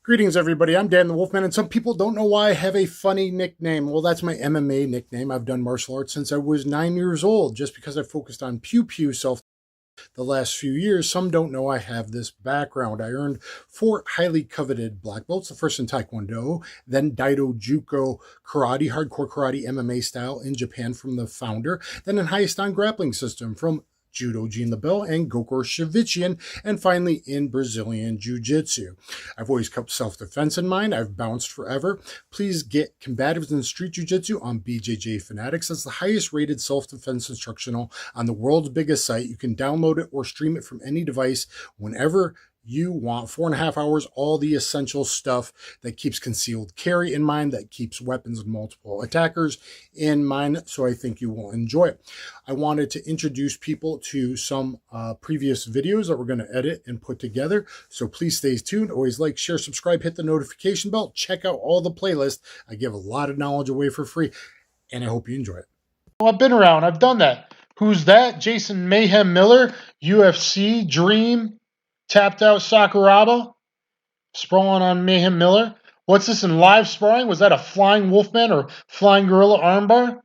Greetings, everybody. I'm Dan the Wolfman, and some people don't know why I have a funny nickname. Well, that's my MMA nickname. I've done martial arts since I was 9 years old. Just because I focused on pew-pew self the last few years, some don't know I have this background. I earned 4 highly coveted black belts, the first in Taekwondo, then Daidojuku karate, hardcore karate MMA style in Japan from the founder, then in Hayastan grappling system from Judo Jean Labelle and Gokor Shavichian, and finally in Brazilian Jiu-Jitsu. I've always kept self-defense in mind. I've bounced forever. Please get Combatives in Street Jiu-Jitsu on BJJ Fanatics. That's the highest rated self-defense instructional on the world's biggest site. You can download it or stream it from any device whenever you want. 4.5 hours, all the essential stuff that keeps concealed carry in mind, that keeps weapons of multiple attackers in mind, so I think you will enjoy it. I wanted to introduce people to some previous videos that we're going to edit and put together, so please stay tuned. Always like, share, subscribe, hit the notification bell, check out all the playlists. I give a lot of knowledge away for free, and I hope you enjoy it. Well, I've been around. I've done that. Who's that? Jason Mayhem Miller, UFC, Dream, tapped out Sakuraba, sprawling on Mayhem Miller. What's this in live sparring? Was that a flying Wolfman or flying gorilla armbar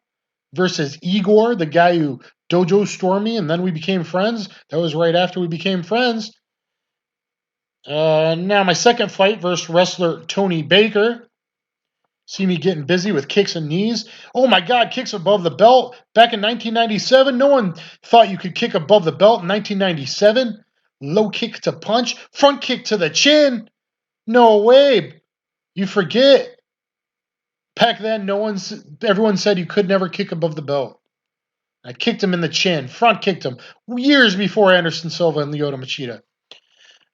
versus Igor, the guy who dojo stormed me and then we became friends? That was right after we became friends. Now my second fight versus wrestler Tony Baker. See me getting busy with kicks and knees. Oh my God, kicks above the belt. Back in 1997, no one thought you could kick above the belt in 1997. Low kick to punch, front kick to the chin. No way. You forget. Back then, everyone said you could never kick above the belt. I kicked him in the chin, front kicked him, years before Anderson Silva and Lyoto Machida.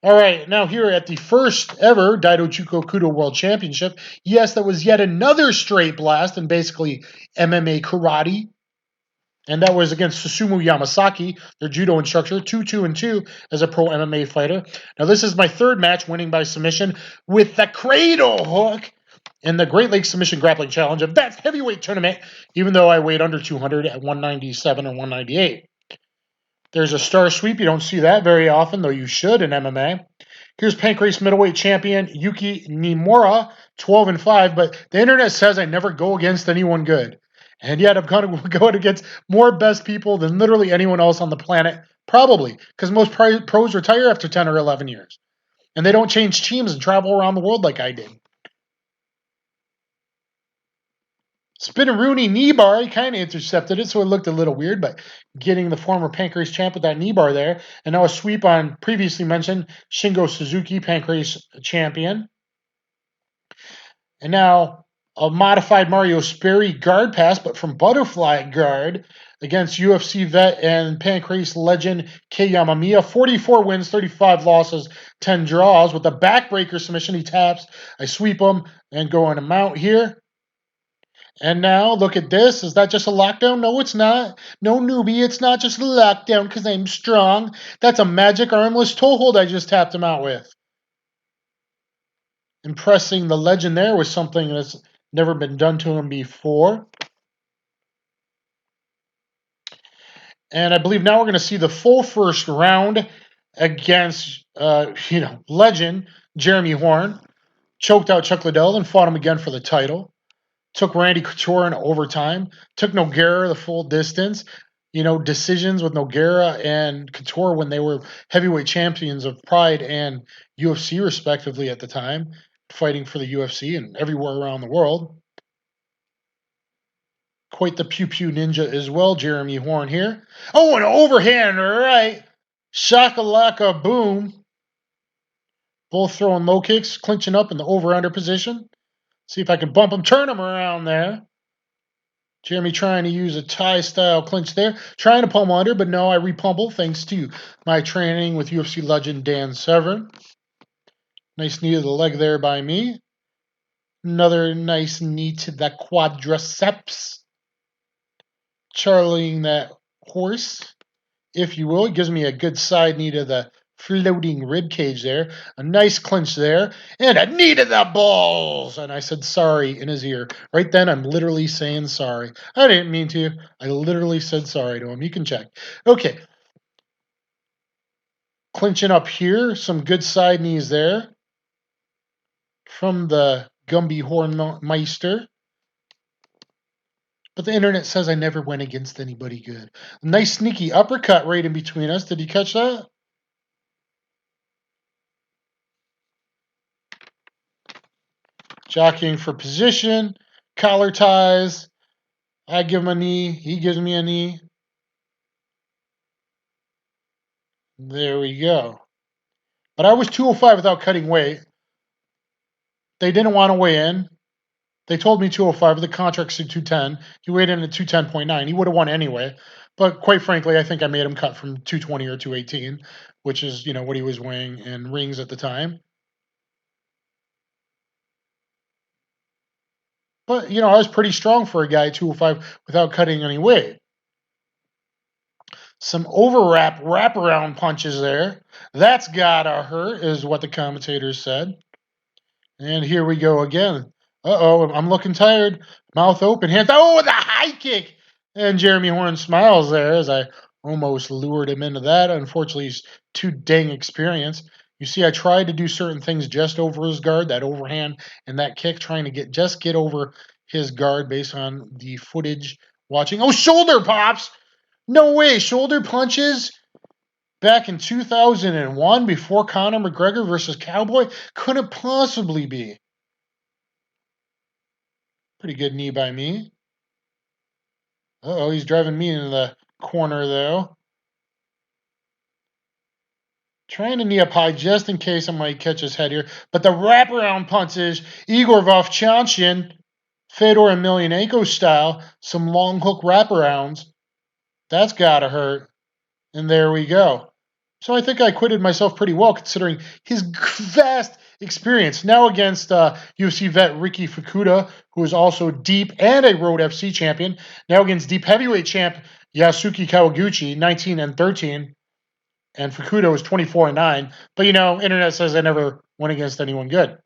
All right, now here at the first ever Daidojuku Kudo World Championship, yes, that was yet another straight blast in basically MMA karate. And that was against Susumu Yamasaki, their judo instructor, 2-2-2 as a pro MMA fighter. Now this is my third match, winning by submission with the cradle hook in the Great Lakes Submission Grappling Challenge of that heavyweight tournament, even though I weighed under 200 at 197 and 198. There's a star sweep. You don't see that very often, though you should in MMA. Here's Pancrase middleweight champion Yuki Nimura, 12-5, but the internet says I never go against anyone good. And yet I'm going to go against more best people than literally anyone else on the planet, probably, because most pros retire after 10 or 11 years. And they don't change teams and travel around the world like I did. Spinning Rooney knee bar, he kind of intercepted it, so it looked a little weird, but getting the former Pancrase champ with that knee bar there. And now a sweep on previously mentioned Shingo Suzuki, Pancrase champion. And now a modified Mario Sperry guard pass, but from butterfly guard against UFC vet and Pancrase legend Kei Yamamiya. 44 wins, 35 losses, 10 draws. With the backbreaker submission, he taps. I sweep him and go on a mount here. And now, look at this. Is that just a lockdown? No, it's not. No, newbie, it's not just a lockdown because I'm strong. That's a magic armless toe hold I just tapped him out with. Impressing the legend there with something that's never been done to him before. And I believe now we're going to see the full first round against, legend Jeremy Horn. Choked out Chuck Liddell and fought him again for the title. Took Randy Couture in overtime. Took Nogueira the full distance. Decisions with Nogueira and Couture when they were heavyweight champions of Pride and UFC respectively at the time, fighting for the UFC and everywhere around the world. Quite the pew-pew ninja as well, Jeremy Horn here. Oh, an overhand right. Shakalaka boom. Both throwing low kicks, clinching up in the over-under position. See if I can bump him, turn him around there. Jeremy trying to use a Thai-style clinch there. Trying to pull him under, but no, I repumble thanks to my training with UFC legend Dan Severn. Nice knee to the leg there by me. Another nice knee to the quadriceps. Charlieing that horse, if you will. It gives me a good side knee to the floating rib cage there. A nice clinch there. And a knee to the balls. And I said sorry in his ear. Right then, I'm literally saying sorry. I didn't mean to. I literally said sorry to him. You can check. Okay. Clinching up here. Some good side knees there. from the Gumby Hornmeister. But the internet says I never went against anybody good. Nice sneaky uppercut right in between us. Did you catch that? Jockeying for position. Collar ties. I give him a knee. He gives me a knee. There we go. But I was 205 without cutting weight. They didn't want to weigh in. They told me 205, but the contract said 210. He weighed in at 210.9. He would have won anyway. But quite frankly, I think I made him cut from 220 or 218, which is, what he was weighing in rings at the time. But, I was pretty strong for a guy 205 without cutting any weight. Some wraparound punches there. That's gotta hurt, is what the commentators said. And here we go again. Uh-oh, I'm looking tired. Mouth open, hands. Oh, the high kick! And Jeremy Horn smiles there as I almost lured him into that. Unfortunately, he's too dang experienced. You see, I tried to do certain things just over his guard, that overhand and that kick, trying to get over his guard based on the footage watching. Oh, shoulder pops! No way, shoulder punches back in 2001 before Conor McGregor versus Cowboy? Couldn't possibly be. Pretty good knee by me. Uh-oh, he's driving me into the corner, though. Trying to knee up high just in case I might catch his head here. But the wraparound punches, Igor Vovchanchin, Fedor Emelianenko style, some long hook wraparounds. That's gotta hurt. And there we go. So I think I acquitted myself pretty well considering his vast experience. Now against UFC vet Ricky Fukuda, who is also deep and a Road FC champion. Now against deep heavyweight champ Yasuki Kawaguchi, 19-13. And Fukuda was 24-9. But internet says I never went against anyone good.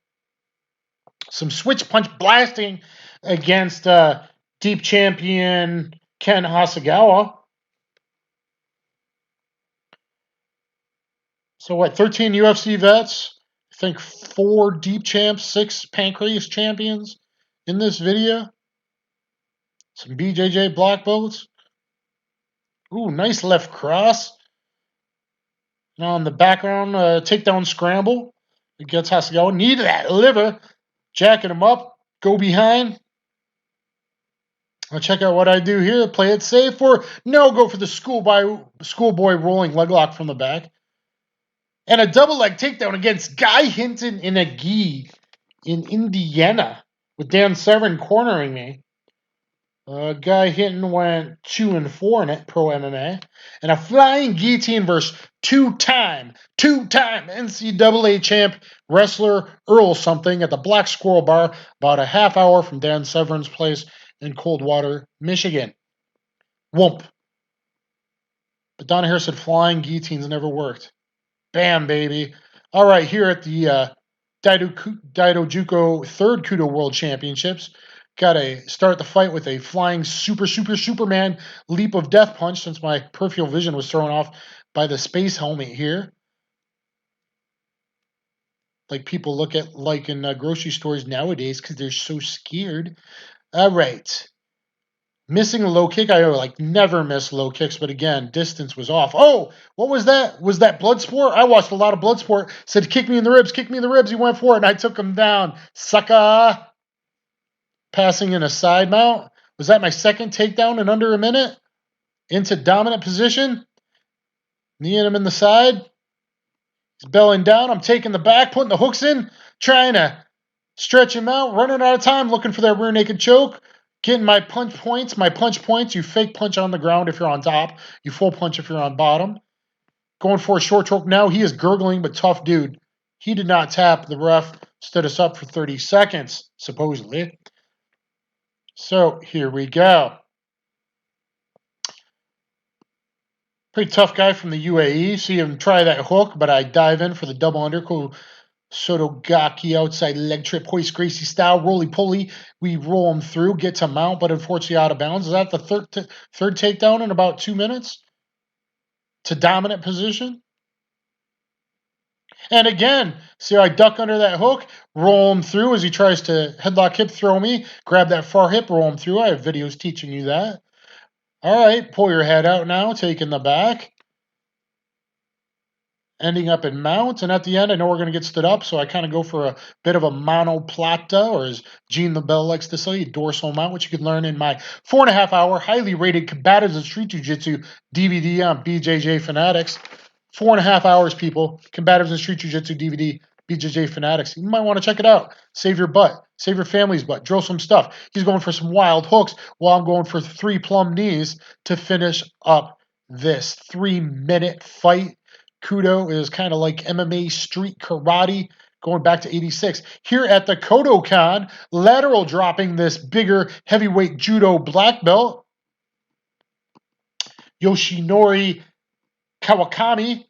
Some switch punch blasting against deep champion Ken Hasegawa. So what, 13 UFC vets? I think 4 deep champs, 6 pancreas champions in this video. Some BJJ black belts. Ooh, nice left cross. Now in the background, takedown scramble against Hasegawa. Knee to that liver. Jacking him up. Go behind. I'll check out what I do here. Play it safe or no, go for the schoolboy rolling leg lock from the back. And a double leg takedown against Guy Hinton in a gi in Indiana with Dan Severn cornering me. Guy Hinton went 2-4 in pro MMA. And a flying guillotine versus two-time NCAA champ wrestler Earl something at the Black Squirrel Bar about a half hour from Dan Severn's place in Coldwater, Michigan. Whoomp. But Donna Harris said flying guillotines never worked. Bam, baby. All right, here at the Daidojuku third Kudo World Championships. Got to start the fight with a flying Superman leap of death punch since my peripheral vision was thrown off by the space helmet here. Like people look at like in grocery stores nowadays because they're so scared. All right. Missing a low kick. I never miss low kicks, but again, distance was off. Oh, what was that? Was that Bloodsport? I watched a lot of Bloodsport. Said, kick me in the ribs, kick me in the ribs. He went for it, and I took him down. Sucker. Passing in a side mount. Was that my second takedown in under a minute? Into dominant position. Kneeing him in the side. He's belling down. I'm taking the back, putting the hooks in, trying to stretch him out, running out of time, looking for that rear naked choke. Getting my punch points. You fake punch on the ground if you're on top. You full punch if you're on bottom. Going for a short choke now. He is gurgling, but tough dude. He did not tap. The ref stood us up for 30 seconds, supposedly. So here we go. Pretty tough guy from the UAE. See him try that hook, but I dive in for the double underhook. Sotogaki outside leg trip, hoist Gracie style, roly-poly. We roll him through, get to mount, but unfortunately out of bounds. Is that the third takedown in about 2 minutes? To dominant position. And again, see how I duck under that hook, roll him through as he tries to headlock hip throw me, grab that far hip, roll him through. I have videos teaching you that. All right, pull your head out now, taking the back. Ending up in mount, and at the end, I know we're going to get stood up, so I kind of go for a bit of a monoplata, or as Gene LaBelle likes to say, dorsal mount, which you can learn in my 4.5-hour, highly rated Combatives and Street Jiu-Jitsu DVD on BJJ Fanatics. 4.5 hours, people. Combatives and Street Jiu-Jitsu DVD, BJJ Fanatics. You might want to check it out. Save your butt. Save your family's butt. Drill some stuff. He's going for some wild hooks while I'm going for 3 plumb knees to finish up this 3-minute fight. Kudo is kind of like MMA street karate going back to 86. Here at the Kodokan, lateral dropping this bigger heavyweight judo black belt, Yoshinori Kawakami.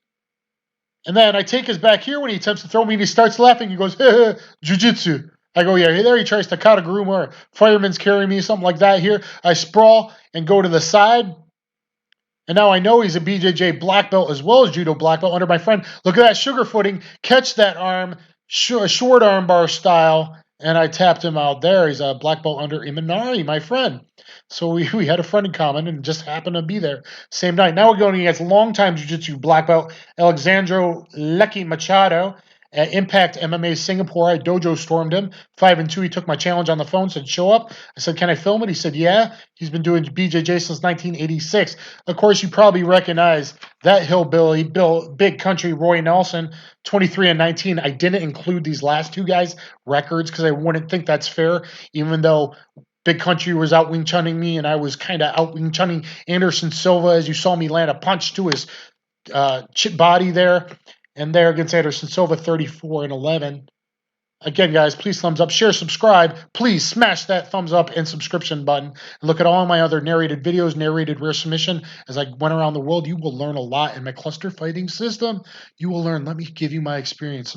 And then I take his back here when he attempts to throw me and he starts laughing. He goes, Jiu-Jitsu. I go, yeah, there he tries to kataguruma or fireman's carry me, something like that here. I sprawl and go to the side. And now I know he's a BJJ black belt as well as judo black belt under my friend. Look at that sugar footing. Catch that arm, short arm bar style. And I tapped him out there. He's a black belt under Imanari, my friend. So we had a friend in common and just happened to be there same night. Now we're going against longtime jiu-jitsu black belt Alexandro Lecky Machado. At Impact MMA Singapore, I dojo stormed him. 5-2, he took my challenge on the phone, said, show up. I said, can I film it? He said, yeah. He's been doing BJJ since 1986. Of course, you probably recognize that hillbilly, Big Country Roy Nelson, 23-19. I didn't include these last 2 guys' records because I wouldn't think that's fair, even though Big Country was out Wing Chunning me and I was kind of out Wing Chunning Anderson Silva as you saw me land a punch to his body there. And there against Anderson Silva, 34-11. Again, guys, please thumbs up, share, subscribe. Please smash that thumbs up and subscription button. And look at all my other narrated videos, narrated rear submission. As I went around the world, you will learn a lot in my cluster fighting system. You will learn. Let me give you my experience.